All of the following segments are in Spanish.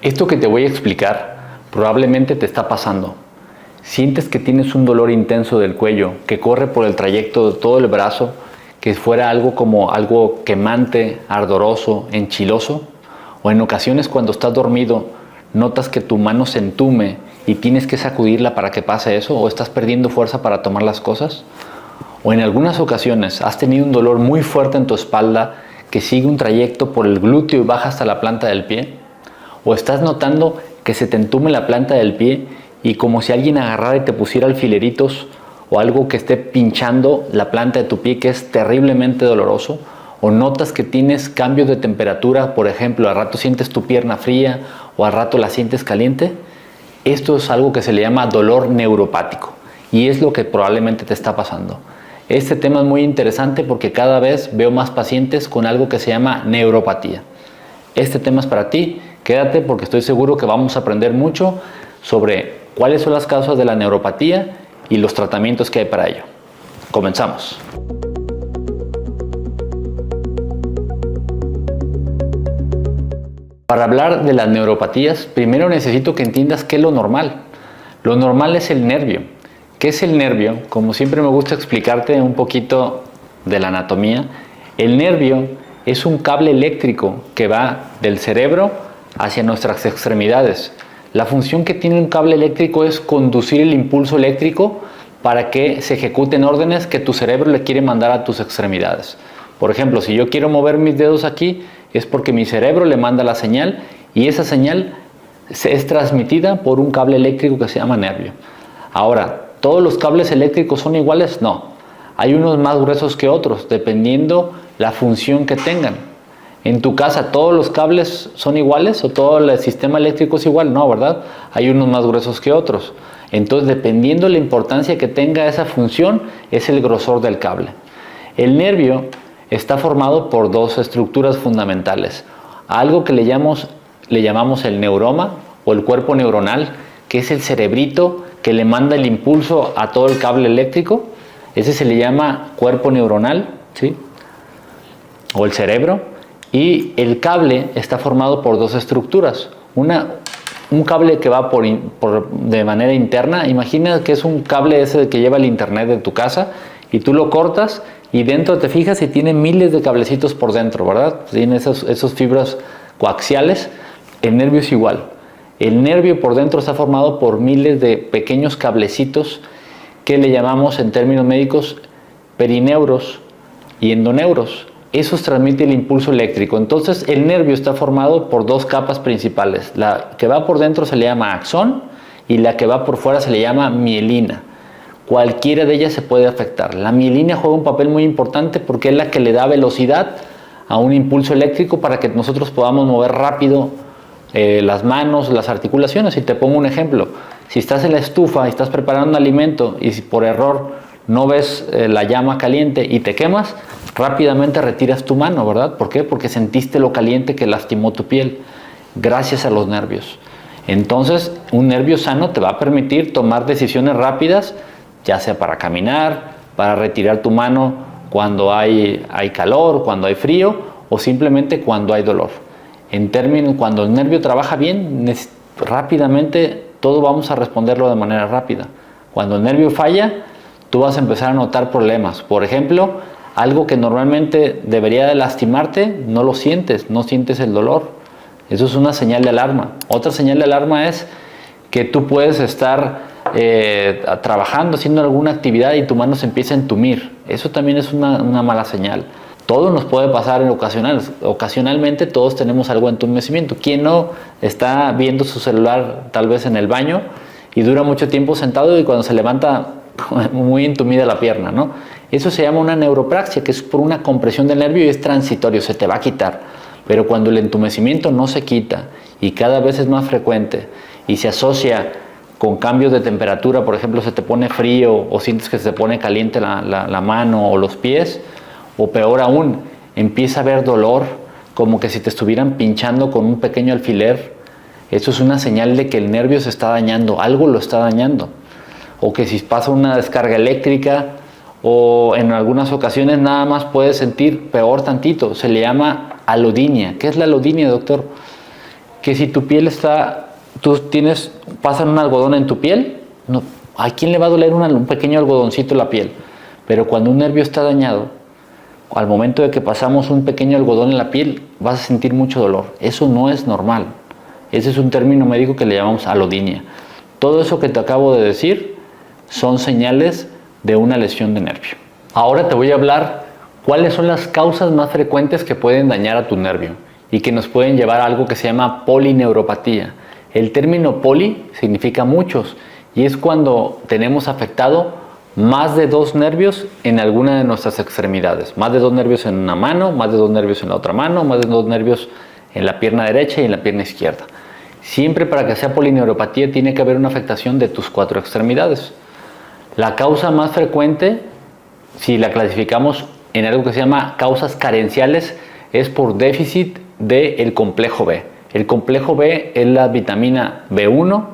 Esto que te voy a explicar probablemente te está pasando. Sientes que tienes un dolor intenso del cuello que corre por el trayecto de todo el brazo, que fuera algo como algo quemante, ardoroso, enchiloso. O en ocasiones cuando estás dormido notas que tu mano se entume y tienes que sacudirla para que pase eso, o estás perdiendo fuerza para tomar las cosas. O en algunas ocasiones has tenido un dolor muy fuerte en tu espalda que sigue un trayecto por el glúteo y baja hasta la planta del pie. O estás notando que se te entume la planta del pie y como si alguien agarrara y te pusiera alfileritos o algo que esté pinchando la planta de tu pie, que es terriblemente doloroso. O notas que tienes cambios de temperatura, por ejemplo, al rato sientes tu pierna fría o al rato la sientes caliente. Esto es algo que se le llama dolor neuropático y es lo que probablemente te está pasando. Este tema es muy interesante porque cada vez veo más pacientes con algo que se llama neuropatía. Este tema es para ti, quédate porque estoy seguro que vamos a aprender mucho sobre cuáles son las causas de la neuropatía y los tratamientos que hay para ello. Comenzamos. Para hablar de las neuropatías, primero necesito que entiendas qué es lo normal. Lo normal es el nervio. ¿Qué es el nervio? Como siempre me gusta explicarte un poquito de la anatomía. El nervio es un cable eléctrico que va del cerebro hacia nuestras extremidades. La función que tiene un cable eléctrico es conducir el impulso eléctrico para que se ejecuten órdenes que tu cerebro le quiere mandar a tus extremidades. Por ejemplo, si yo quiero mover mis dedos aquí, es porque mi cerebro le manda la señal y esa señal es transmitida por un cable eléctrico que se llama nervio. Ahora, ¿todos los cables eléctricos son iguales? No. Hay unos más gruesos que otros, dependiendo la función que tengan. En tu casa, ¿todos los cables son iguales o todo el sistema eléctrico es igual? No, ¿verdad? Hay unos más gruesos que otros. Entonces, dependiendo la importancia que tenga esa función, es el grosor del cable. El nervio está formado por dos estructuras fundamentales. Algo que le llamamos el neuroma o el cuerpo neuronal, que es el cerebrito que le manda el impulso a todo el cable eléctrico. Ese se le llama cuerpo neuronal, ¿sí? O el cerebro. Y el cable está formado por dos estructuras. Un cable que va de manera interna. Imagina que es un cable ese que lleva el internet de tu casa y tú lo cortas y dentro te fijas y tiene miles de cablecitos por dentro, ¿verdad? Tiene esos fibras coaxiales. El nervio es igual. El nervio por dentro está formado por miles de pequeños cablecitos que le llamamos en términos médicos perineuros y endoneuros. Esos transmiten el impulso eléctrico. Entonces el nervio está formado por dos capas principales. La que va por dentro se le llama axón y la que va por fuera se le llama mielina. Cualquiera de ellas se puede afectar. La mielina juega un papel muy importante porque es la que le da velocidad a un impulso eléctrico para que nosotros podamos mover rápido las manos, las articulaciones. Y te pongo un ejemplo. Si estás en la estufa y estás preparando un alimento y si por error no ves la llama caliente y te quemas, rápidamente retiras tu mano, ¿verdad? ¿Por qué? Porque sentiste lo caliente que lastimó tu piel, gracias a los nervios. Entonces, un nervio sano te va a permitir tomar decisiones rápidas, ya sea para caminar, para retirar tu mano cuando hay calor, cuando hay frío o simplemente cuando hay dolor. En términos, cuando el nervio trabaja bien, rápidamente todo vamos a responderlo de manera rápida. Cuando el nervio falla, tú vas a empezar a notar problemas. Por ejemplo, algo que normalmente debería de lastimarte, no lo sientes, no sientes el dolor. Eso es una señal de alarma. Otra señal de alarma es que tú puedes estar trabajando, haciendo alguna actividad y tu mano se empieza a entumir. Eso también es una mala señal. Todo nos puede pasar en ocasionalmente todos tenemos algo de entumecimiento. ¿Quién no está viendo su celular tal vez en el baño y dura mucho tiempo sentado y cuando se levanta muy entumida la pierna, ¿no? Eso se llama una neuropraxia, que es por una compresión del nervio y es transitorio, se te va a quitar. Pero cuando el entumecimiento no se quita y cada vez es más frecuente y se asocia con cambios de temperatura, por ejemplo, se te pone frío o sientes que se te pone caliente la mano o los pies, o peor aún, empieza a haber dolor, como que si te estuvieran pinchando con un pequeño alfiler. Eso es una señal de que el nervio se está dañando, algo lo está dañando. O que si pasa una descarga eléctrica, o en algunas ocasiones nada más puedes sentir peor tantito, se le llama alodinia. ¿Qué es la alodinia, doctor? que si tu piel pasan un algodón en tu piel, no, ¿a quién le va a doler un pequeño algodoncito en la piel? Pero cuando un nervio está dañado, al momento de que pasamos un pequeño algodón en la piel, vas a sentir mucho dolor. Eso no es normal. Ese es un término médico que le llamamos alodinia. Todo eso que te acabo de decir son señales de una lesión de nervio. Ahora te voy a hablar cuáles son las causas más frecuentes que pueden dañar a tu nervio y que nos pueden llevar a algo que se llama polineuropatía. El término poli significa muchos y es cuando tenemos afectado más de 2 nervios en alguna de nuestras extremidades. Más de 2 nervios en una mano, más de 2 nervios en la otra mano, más de 2 nervios en la pierna derecha y en la pierna izquierda. Siempre para que sea polineuropatía tiene que haber una afectación de tus 4 extremidades. La causa más frecuente, si la clasificamos en algo que se llama causas carenciales, es por déficit del complejo B. El complejo B es la vitamina B1,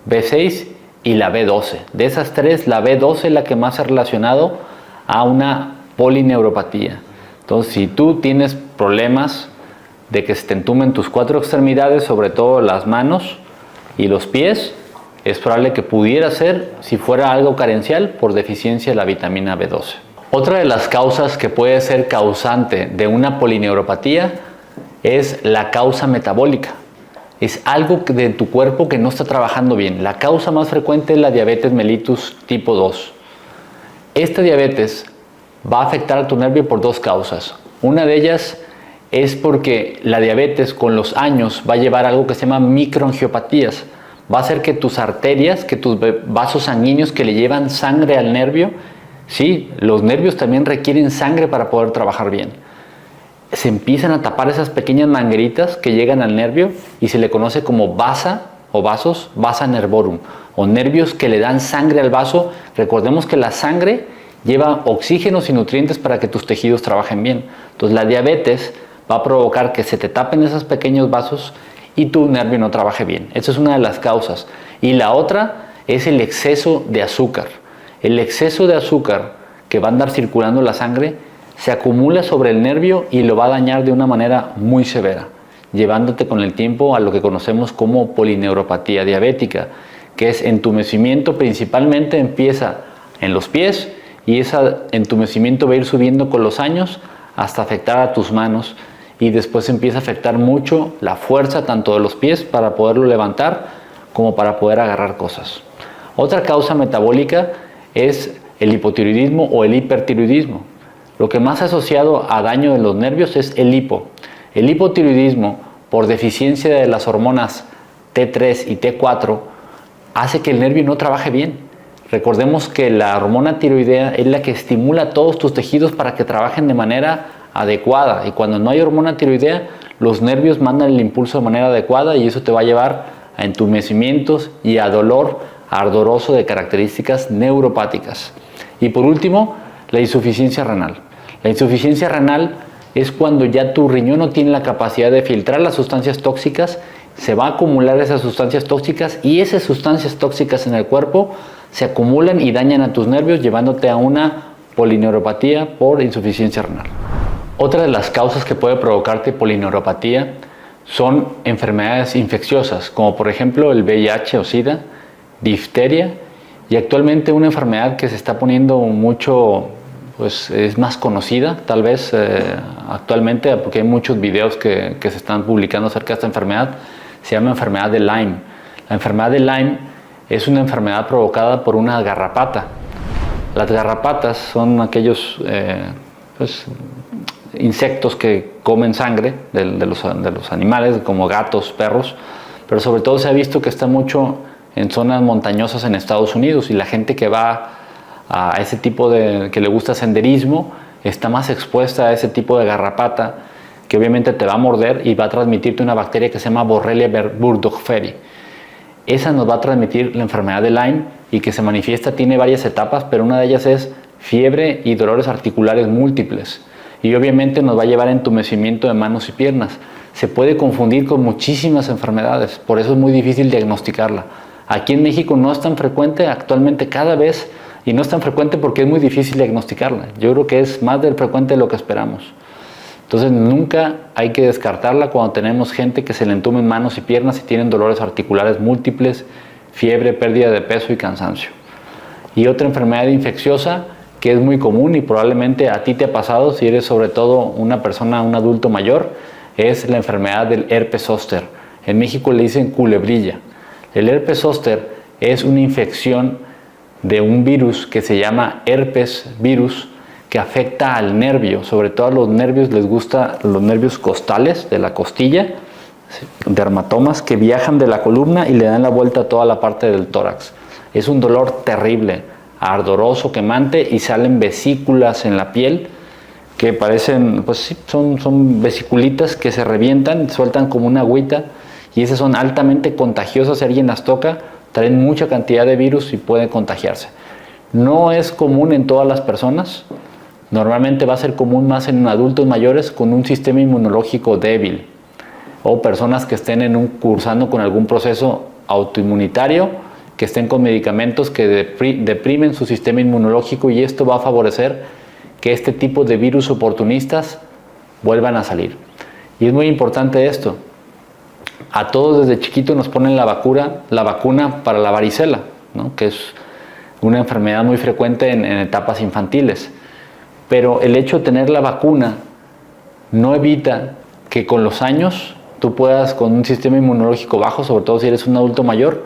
B6 y la B12. De esas 3, la B12 es la que más se ha relacionado a una polineuropatía. Entonces, si tú tienes problemas de que se te entumen tus 4 extremidades, sobre todo las manos y los pies, es probable que pudiera ser, si fuera algo carencial, por deficiencia de la vitamina B12. Otra de las causas que puede ser causante de una polineuropatía es la causa metabólica. Es algo de tu cuerpo que no está trabajando bien. La causa más frecuente es la diabetes mellitus tipo 2. Esta diabetes va a afectar a tu nervio por 2 causas. Una de ellas es porque la diabetes con los años va a llevar a algo que se llama microangiopatías. Va a hacer que tus arterias, que tus vasos sanguíneos que le llevan sangre al nervio, sí, los nervios también requieren sangre para poder trabajar bien. Se empiezan a tapar esas pequeñas mangueritas que llegan al nervio y se le conoce como vasa o vasos, vasa nervorum, o nervios que le dan sangre al vaso. Recordemos que la sangre lleva oxígenos y nutrientes para que tus tejidos trabajen bien. Entonces la diabetes va a provocar que se te tapen esos pequeños vasos y tu nervio no trabaje bien. Esa es una de las causas. Y la otra es el exceso de azúcar. El exceso de azúcar que va a andar circulando en la sangre se acumula sobre el nervio y lo va a dañar de una manera muy severa, llevándote con el tiempo a lo que conocemos como polineuropatía diabética, que es entumecimiento. Principalmente empieza en los pies y ese entumecimiento va a ir subiendo con los años hasta afectar a tus manos y después empieza a afectar mucho la fuerza tanto de los pies para poderlo levantar como para poder agarrar cosas. Otra causa metabólica es el hipotiroidismo o el hipertiroidismo. Lo que más asociado a daño de los nervios es el hipo. El hipotiroidismo, por deficiencia de las hormonas T3 y T4, hace que el nervio no trabaje bien. Recordemos que la hormona tiroidea es la que estimula todos tus tejidos para que trabajen de manera adecuada. Y cuando no hay hormona tiroidea, los nervios mandan el impulso de manera adecuada y eso te va a llevar a entumecimientos y a dolor ardoroso de características neuropáticas. Y por último, la insuficiencia renal. La insuficiencia renal es cuando ya tu riñón no tiene la capacidad de filtrar las sustancias tóxicas, se va a acumular esas sustancias tóxicas y esas sustancias tóxicas en el cuerpo se acumulan y dañan a tus nervios, llevándote a una polineuropatía por insuficiencia renal. Otra de las causas que puede provocarte polineuropatía son enfermedades infecciosas, como por ejemplo el VIH o SIDA, difteria, y actualmente una enfermedad que se está poniendo mucho, pues es más conocida tal vez actualmente, porque hay muchos videos que se están publicando acerca de esta enfermedad. Se llama enfermedad de Lyme. La enfermedad de Lyme es una enfermedad provocada por una garrapata. Las garrapatas son aquellos insectos que comen sangre de los animales, como gatos, perros, pero sobre todo se ha visto que está mucho en zonas montañosas en Estados Unidos, y la gente que va a ese tipo que le gusta senderismo está más expuesta a ese tipo de garrapata, que obviamente te va a morder y va a transmitirte una bacteria que se llama Borrelia burgdorferi. Esa nos va a transmitir la enfermedad de Lyme, y que se manifiesta, tiene varias etapas, pero una de ellas es fiebre y dolores articulares múltiples, y obviamente nos va a llevar a entumecimiento de manos y piernas. Se puede confundir con muchísimas enfermedades, por eso es muy difícil diagnosticarla. Aquí en México no es tan frecuente actualmente, cada vez, y no es tan frecuente porque es muy difícil diagnosticarla. Yo creo que es más del frecuente de lo que esperamos. Entonces nunca hay que descartarla cuando tenemos gente que se le entumen manos y piernas y tienen dolores articulares múltiples, fiebre, pérdida de peso y cansancio. Y otra enfermedad infecciosa que es muy común y probablemente a ti te ha pasado si eres sobre todo una persona, un adulto mayor, es la enfermedad del herpes zóster. En México le dicen culebrilla. El herpes zóster es una infección de un virus que se llama herpes virus, que afecta al nervio, sobre todo a los nervios, les gusta los nervios costales de la costilla, dermatomas que viajan de la columna y le dan la vuelta a toda la parte del tórax. Es un dolor terrible, ardoroso, quemante, y salen vesículas en la piel que parecen, pues sí, son vesiculitas que se revientan, sueltan como una agüita, y esas son altamente contagiosas. Si alguien las toca, traen mucha cantidad de virus y pueden contagiarse. No es común en todas las personas. Normalmente va a ser común más en adultos mayores con un sistema inmunológico débil o personas que estén cursando con algún proceso autoinmunitario, que estén con medicamentos que deprimen su sistema inmunológico, y esto va a favorecer que este tipo de virus oportunistas vuelvan a salir. Y es muy importante esto. A todos desde chiquito nos ponen la vacuna para la varicela, ¿no? Que es una enfermedad muy frecuente en etapas infantiles. Pero el hecho de tener la vacuna no evita que con los años tú puedas, con un sistema inmunológico bajo, sobre todo si eres un adulto mayor,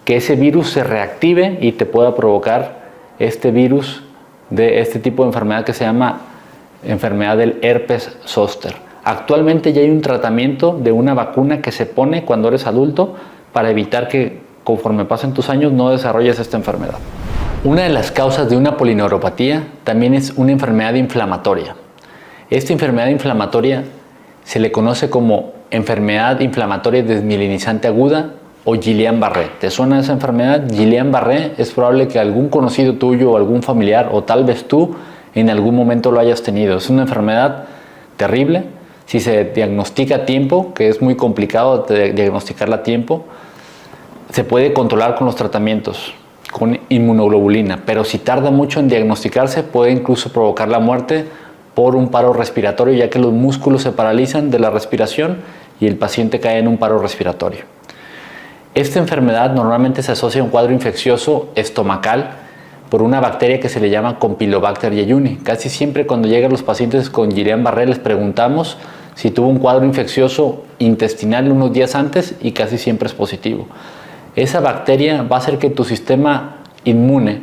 que ese virus se reactive y te pueda provocar este virus de este tipo de enfermedad que se llama enfermedad del herpes zóster. Actualmente ya hay un tratamiento de una vacuna que se pone cuando eres adulto para evitar que conforme pasen tus años no desarrolles esta enfermedad. Una de las causas de una polineuropatía también es una enfermedad inflamatoria. Esta enfermedad inflamatoria se le conoce como enfermedad inflamatoria desmielinizante aguda o Guillain-Barré. ¿Te suena esa enfermedad? Guillain-Barré es probable que algún conocido tuyo o algún familiar o tal vez tú en algún momento lo hayas tenido. Es una enfermedad terrible. Si se diagnostica a tiempo, que es muy complicado diagnosticarla a tiempo, se puede controlar con los tratamientos, con inmunoglobulina, pero si tarda mucho en diagnosticarse puede incluso provocar la muerte por un paro respiratorio, ya que los músculos se paralizan de la respiración y el paciente cae en un paro respiratorio. Esta enfermedad normalmente se asocia a un cuadro infeccioso estomacal por una bacteria que se le llama Campylobacter jejuni. Casi siempre cuando llegan los pacientes con Guillain-Barré les preguntamos si tuvo un cuadro infeccioso intestinal unos días antes y casi siempre es positivo. Esa bacteria va a hacer que tu sistema inmune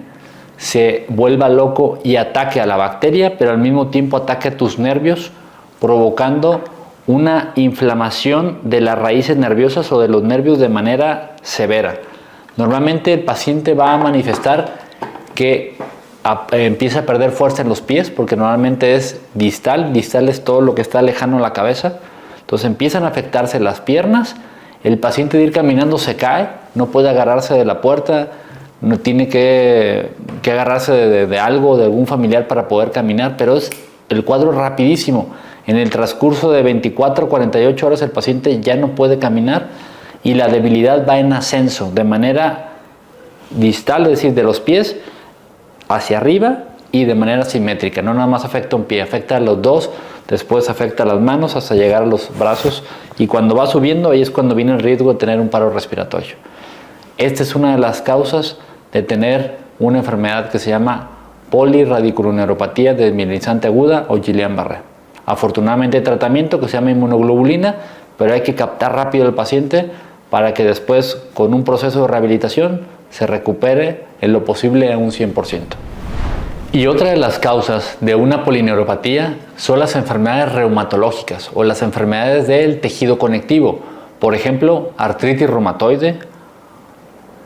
se vuelva loco y ataque a la bacteria, pero al mismo tiempo ataque a tus nervios, provocando una inflamación de las raíces nerviosas o de los nervios de manera severa. Normalmente el paciente va a manifestar que empieza a perder fuerza en los pies, porque normalmente es distal es todo lo que está lejano a la cabeza. Entonces empiezan a afectarse las piernas, el paciente de ir caminando se cae, no puede agarrarse de la puerta, no tiene que agarrarse de algo, de algún familiar para poder caminar, pero es el cuadro rapidísimo. En el transcurso de 24 o 48 horas el paciente ya no puede caminar y la debilidad va en ascenso de manera distal, es decir, de los pies hacia arriba y de manera simétrica. No nada más afecta un pie, afecta a los dos, después afecta a las manos hasta llegar a los brazos, y cuando va subiendo ahí es cuando viene el riesgo de tener un paro respiratorio. Esta es una de las causas de tener una enfermedad que se llama polirradiculoneuropatía desmielinizante aguda o Guillain-Barré. Afortunadamente hay tratamiento que se llama inmunoglobulina, pero hay que captar rápido al paciente para que después, con un proceso de rehabilitación, se recupere en lo posible a un 100%. Y otra de las causas de una polineuropatía son las enfermedades reumatológicas o las enfermedades del tejido conectivo. Por ejemplo, artritis reumatoide,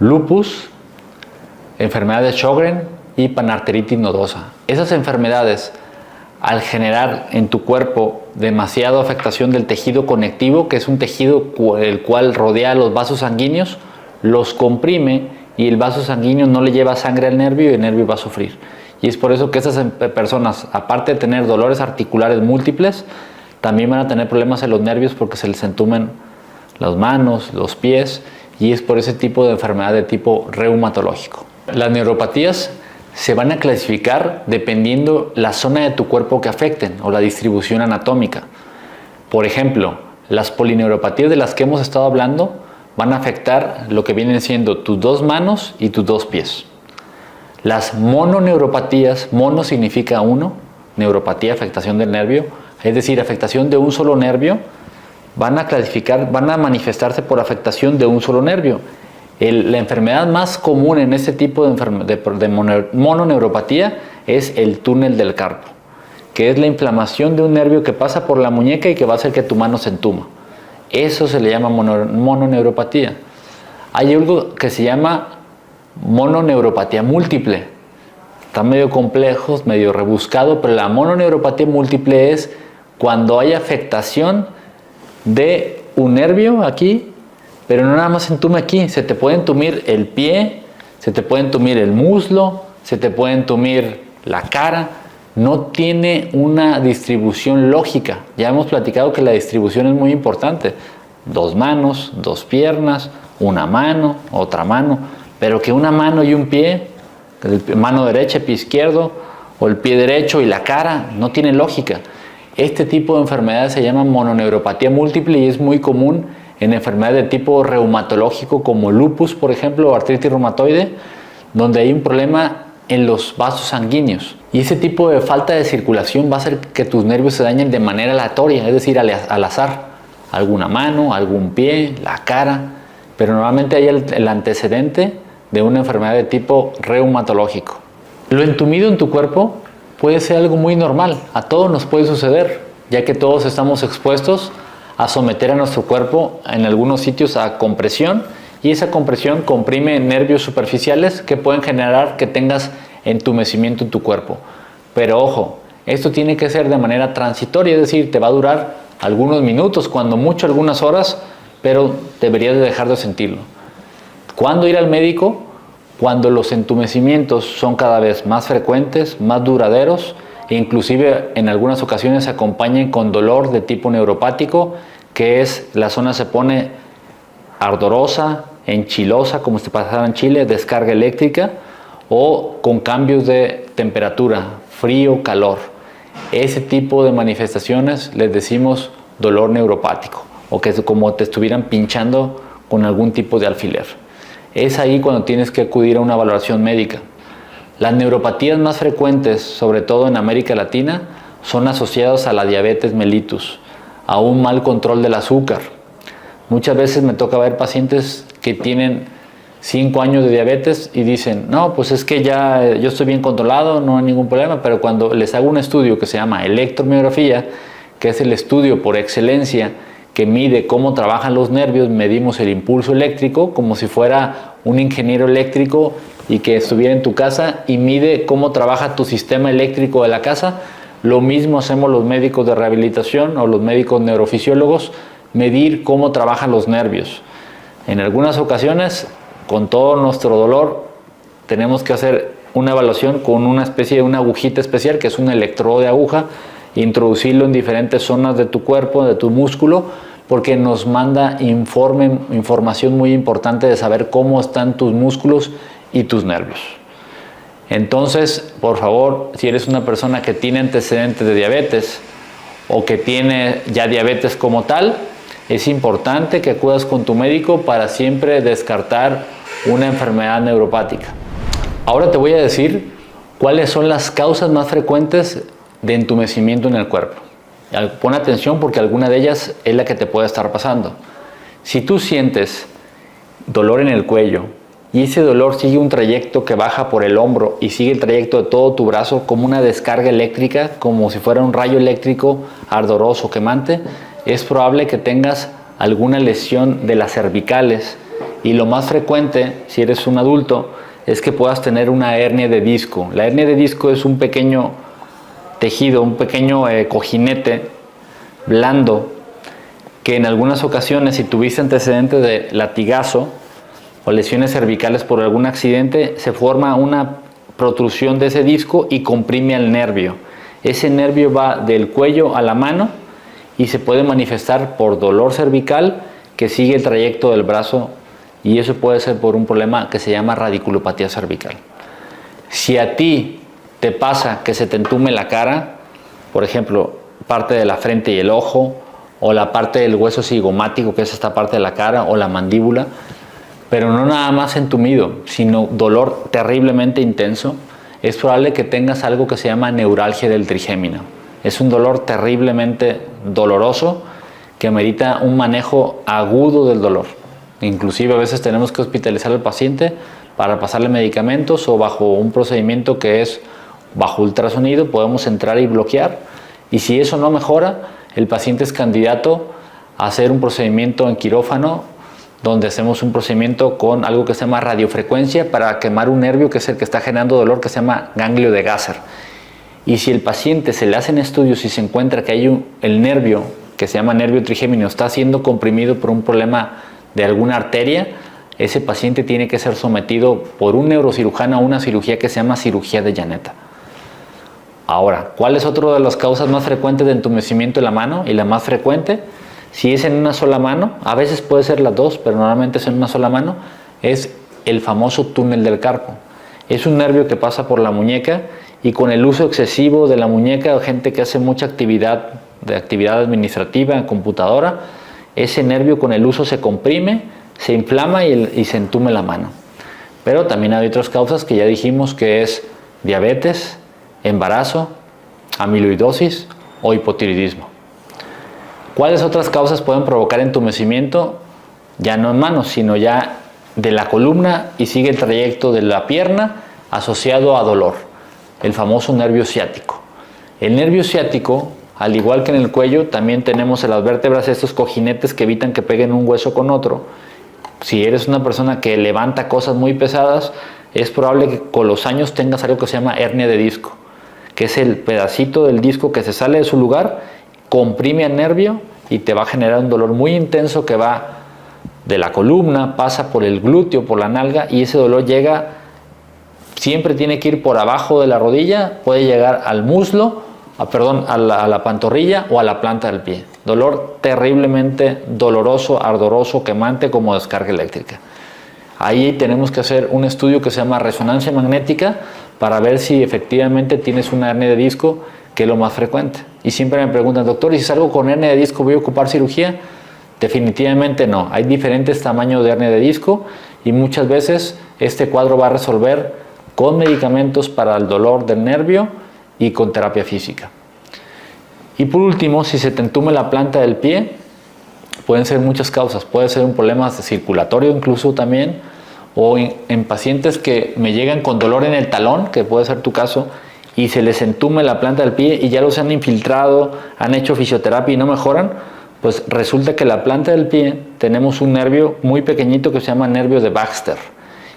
lupus, enfermedad de Sjögren y panarteritis nodosa. Esas enfermedades, al generar en tu cuerpo demasiada afectación del tejido conectivo, que es un tejido el cual rodea los vasos sanguíneos, los comprime y el vaso sanguíneo no le lleva sangre al nervio y el nervio va a sufrir. Y es por eso que esas personas, aparte de tener dolores articulares múltiples, también van a tener problemas en los nervios porque se les entumen las manos, los pies, y es por ese tipo de enfermedad de tipo reumatológico. Las neuropatías se van a clasificar dependiendo la zona de tu cuerpo que afecten o la distribución anatómica. Por ejemplo, las polineuropatías de las que hemos estado hablando van a afectar lo que vienen siendo tus 2 manos y tus 2 pies. Las mononeuropatías, mono significa uno, neuropatía, afectación del nervio, es decir, afectación de un solo nervio, van a manifestarse por afectación de un solo nervio. La enfermedad más común en este tipo de mononeuropatía es el túnel del carpo, que es la inflamación de un nervio que pasa por la muñeca y que va a hacer que tu mano se entuma. Eso se le llama mononeuropatía. Hay algo que se llama mononeuropatía múltiple. Está medio complejo, medio rebuscado, pero la mononeuropatía múltiple es cuando hay afectación de un nervio aquí, pero no nada más se entume aquí, se te puede entumir el pie, se te puede entumir el muslo, se te puede entumir la cara. No tiene una distribución lógica. Ya hemos platicado que la distribución es muy importante. 2 manos, 2 piernas, una mano, otra mano, pero que una mano y un pie, mano derecha, pie izquierdo, o el pie derecho y la cara, no tiene lógica. Este tipo de enfermedad se llama mononeuropatía múltiple y es muy común en enfermedades de tipo reumatológico como lupus, por ejemplo, o artritis reumatoide, donde hay un problema en los vasos sanguíneos. Y ese tipo de falta de circulación va a hacer que tus nervios se dañen de manera aleatoria, es decir, al azar. Alguna mano, algún pie, la cara, pero normalmente hay el antecedente de una enfermedad de tipo reumatológico. Lo entumido en tu cuerpo puede ser algo muy normal, a todos nos puede suceder, ya que todos estamos expuestos a someter a nuestro cuerpo en algunos sitios a compresión, y esa compresión comprime nervios superficiales que pueden generar que tengas entumecimiento en tu cuerpo. Pero ojo, esto tiene que ser de manera transitoria, es decir, te va a durar algunos minutos, cuando mucho algunas horas, pero deberías de dejar de sentirlo. ¿Cuándo ir al médico? Cuando los entumecimientos son cada vez más frecuentes, más duraderos, e inclusive en algunas ocasiones se acompañan con dolor de tipo neuropático, que es la zona se pone ardorosa, enchilosa, como si pasara en Chile, descarga eléctrica, o con cambios de temperatura, frío, calor. Ese tipo de manifestaciones les decimos dolor neuropático, o que es como te estuvieran pinchando con algún tipo de alfiler. Es ahí cuando tienes que acudir a una valoración médica. Las neuropatías más frecuentes, sobre todo en América Latina, son asociadas a la diabetes mellitus, a un mal control del azúcar. Muchas veces me toca ver pacientes que tienen 5 años de diabetes y dicen, no, pues es que ya yo estoy bien controlado, no hay ningún problema, pero cuando les hago un estudio que se llama electromiografía, que es el estudio por excelencia que mide cómo trabajan los nervios, medimos el impulso eléctrico como si fuera un ingeniero eléctrico y que estuviera en tu casa y mide cómo trabaja tu sistema eléctrico de la casa. Lo mismo hacemos los médicos de rehabilitación o los médicos neurofisiólogos, medir cómo trabajan los nervios. En algunas ocasiones, con todo nuestro dolor, tenemos que hacer una evaluación con una especie de una agujita especial, que es un electrodo de aguja, introducirlo en diferentes zonas de tu cuerpo, de tu músculo, porque nos manda información muy importante de saber cómo están tus músculos y tus nervios. Entonces, por favor, si eres una persona que tiene antecedentes de diabetes o que tiene ya diabetes como tal, es importante que acudas con tu médico para siempre descartar una enfermedad neuropática. Ahora te voy a decir cuáles son las causas más frecuentes de entumecimiento en el cuerpo. Pon atención porque alguna de ellas es la que te puede estar pasando. Si tú sientes dolor en el cuello y ese dolor sigue un trayecto que baja por el hombro y sigue el trayecto de todo tu brazo como una descarga eléctrica, como si fuera un rayo eléctrico ardoroso, quemante, es probable que tengas alguna lesión de las cervicales, y lo más frecuente, si eres un adulto, es que puedas tener una hernia de disco. La hernia de disco es un pequeño tejido, un pequeño cojinete blando que en algunas ocasiones, si tuviste antecedentes de latigazo o lesiones cervicales por algún accidente, se forma una protrusión de ese disco y comprime al nervio. Ese nervio va del cuello a la mano y se puede manifestar por dolor cervical que sigue el trayecto del brazo, y eso puede ser por un problema que se llama radiculopatía cervical. Si a ti te pasa que se te entume la cara, por ejemplo, parte de la frente y el ojo, o la parte del hueso cigomático, que es esta parte de la cara, o la mandíbula, pero no nada más entumido, sino dolor terriblemente intenso, es probable que tengas algo que se llama neuralgia del trigémino. Es un dolor terriblemente doloroso que amerita un manejo agudo del dolor. Inclusive a veces tenemos que hospitalizar al paciente para pasarle medicamentos, o bajo un procedimiento que es bajo ultrasonido podemos entrar y bloquear, y si eso no mejora, el paciente es candidato a hacer un procedimiento en quirófano, donde hacemos un procedimiento con algo que se llama radiofrecuencia para quemar un nervio que es el que está generando dolor, que se llama ganglio de Gasser. Y si el paciente se le hacen estudios y se encuentra que hay el nervio, que se llama nervio trigémino, está siendo comprimido por un problema de alguna arteria, ese paciente tiene que ser sometido por un neurocirujano a una cirugía que se llama cirugía de llaneta. Ahora, ¿cuál es otra de las causas más frecuentes de entumecimiento de la mano? Y la más frecuente, si es en una sola mano, a veces puede ser las dos, pero normalmente es en una sola mano, es el famoso túnel del carpo. Es un nervio que pasa por la muñeca, y con el uso excesivo de la muñeca, gente que hace mucha actividad administrativa en computadora, ese nervio con el uso se comprime, se inflama y se entume la mano. Pero también hay otras causas que ya dijimos, que es diabetes, embarazo, amiloidosis o hipotiroidismo. ¿Cuáles otras causas pueden provocar entumecimiento? Ya no en manos, sino ya de la columna, y sigue el trayecto de la pierna asociado a dolor, el famoso nervio ciático. El nervio ciático, al igual que en el cuello, también tenemos en las vértebras estos cojinetes que evitan que peguen un hueso con otro. Si eres una persona que levanta cosas muy pesadas, es probable que con los años tengas algo que se llama hernia de disco, que es el pedacito del disco que se sale de su lugar, comprime al nervio y te va a generar un dolor muy intenso que va de la columna, pasa por el glúteo, por la nalga, y ese dolor llega, siempre tiene que ir por abajo de la rodilla, puede llegar al muslo, a la pantorrilla o a la planta del pie. Dolor terriblemente doloroso, ardoroso, quemante, como descarga eléctrica. Ahí tenemos que hacer un estudio que se llama resonancia magnética para ver si efectivamente tienes una hernia de disco, que es lo más frecuente. Y siempre me preguntan, doctor, ¿y si salgo con hernia de disco voy a ocupar cirugía? Definitivamente no. Hay diferentes tamaños de hernia de disco, y muchas veces este cuadro va a resolver con medicamentos para el dolor del nervio y con terapia física. Y por último, si se te entume la planta del pie, pueden ser muchas causas. Puede ser un problema circulatorio incluso también, o en pacientes que me llegan con dolor en el talón, que puede ser tu caso, y se les entume la planta del pie y ya los han infiltrado, han hecho fisioterapia y no mejoran, pues resulta que la planta del pie tenemos un nervio muy pequeñito que se llama nervio de Baxter.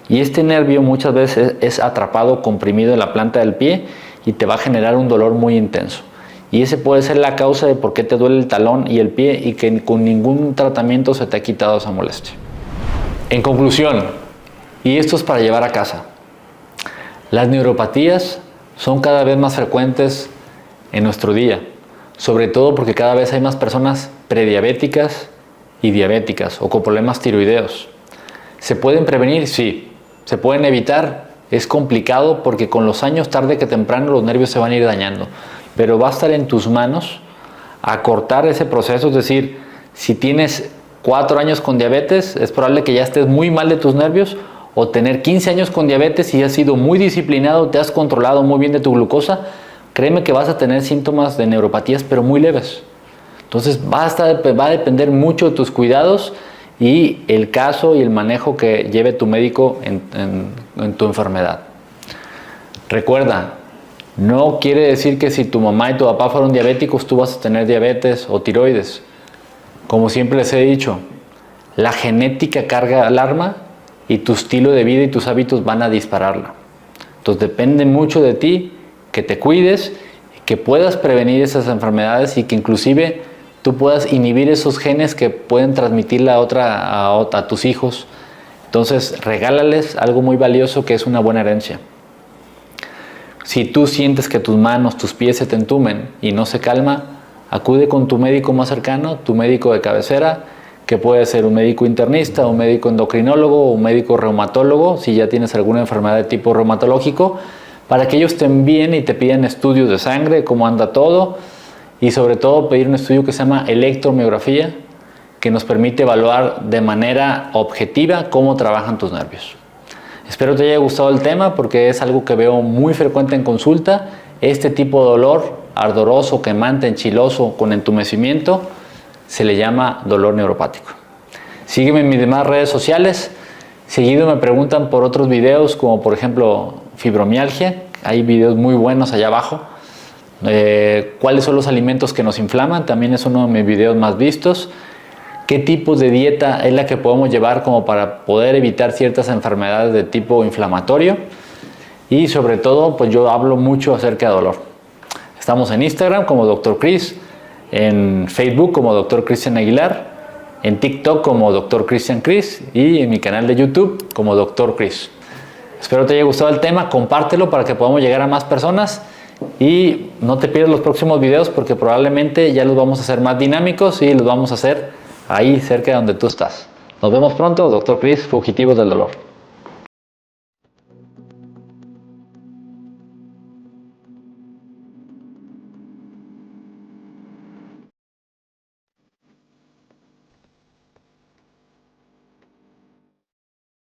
Y este nervio muchas veces es atrapado, comprimido en la planta del pie, y te va a generar un dolor muy intenso. Y ese puede ser la causa de por qué te duele el talón y el pie, y que con ningún tratamiento se te ha quitado esa molestia. En conclusión, y esto es para llevar a casa, las neuropatías son cada vez más frecuentes en nuestro día, sobre todo porque cada vez hay más personas prediabéticas y diabéticas, o con problemas tiroideos. ¿Se pueden prevenir? Sí. ¿Se pueden evitar? Es complicado, porque con los años, tarde que temprano, los nervios se van a ir dañando. Pero va a estar en tus manos acortar ese proceso. Es decir, si tienes 4 años con diabetes, es probable que ya estés muy mal de tus nervios, o tener 15 años con diabetes y has sido muy disciplinado, te has controlado muy bien de tu glucosa, créeme que vas a tener síntomas de neuropatías, pero muy leves. Entonces va a depender mucho de tus cuidados y el caso y el manejo que lleve tu médico en tu enfermedad. Recuerda, no quiere decir que si tu mamá y tu papá fueron diabéticos, tú vas a tener diabetes o tiroides. Como siempre les he dicho, la genética carga alarma, y tu estilo de vida y tus hábitos van a dispararla. Entonces depende mucho de ti, que te cuides, que puedas prevenir esas enfermedades, y que inclusive tú puedas inhibir esos genes que pueden transmitirla a tus hijos. Entonces regálales algo muy valioso, que es una buena herencia. Si tú sientes que tus manos, tus pies se te entumen y no se calma, acude con tu médico más cercano, tu médico de cabecera, que puede ser un médico internista, un médico endocrinólogo o un médico reumatólogo, si ya tienes alguna enfermedad de tipo reumatológico, para que ellos te envíen y te pidan estudios de sangre, cómo anda todo, y sobre todo pedir un estudio que se llama electromiografía, que nos permite evaluar de manera objetiva cómo trabajan tus nervios. Espero te haya gustado el tema porque es algo que veo muy frecuente en consulta. Este tipo de dolor ardoroso, quemante, enchiloso, con entumecimiento, se le llama dolor neuropático. Sígueme en mis demás redes sociales. Seguido me preguntan por otros videos, como por ejemplo fibromialgia. Hay videos muy buenos allá abajo. ¿Cuáles son los alimentos que nos inflaman? También es uno de mis videos más vistos. ¿Qué tipo de dieta es la que podemos llevar como para poder evitar ciertas enfermedades de tipo inflamatorio? Y sobre todo, pues yo hablo mucho acerca de dolor. Estamos en Instagram como Dr. Chris, en Facebook como Dr. Cristian Aguilar, en TikTok como Dr. Cristian Chris y en mi canal de YouTube como Dr. Chris. Espero te haya gustado el tema, compártelo para que podamos llegar a más personas y no te pierdas los próximos videos porque probablemente ya los vamos a hacer más dinámicos y los vamos a hacer ahí cerca de donde tú estás. Nos vemos pronto, Dr. Chris, Fugitivos del Dolor.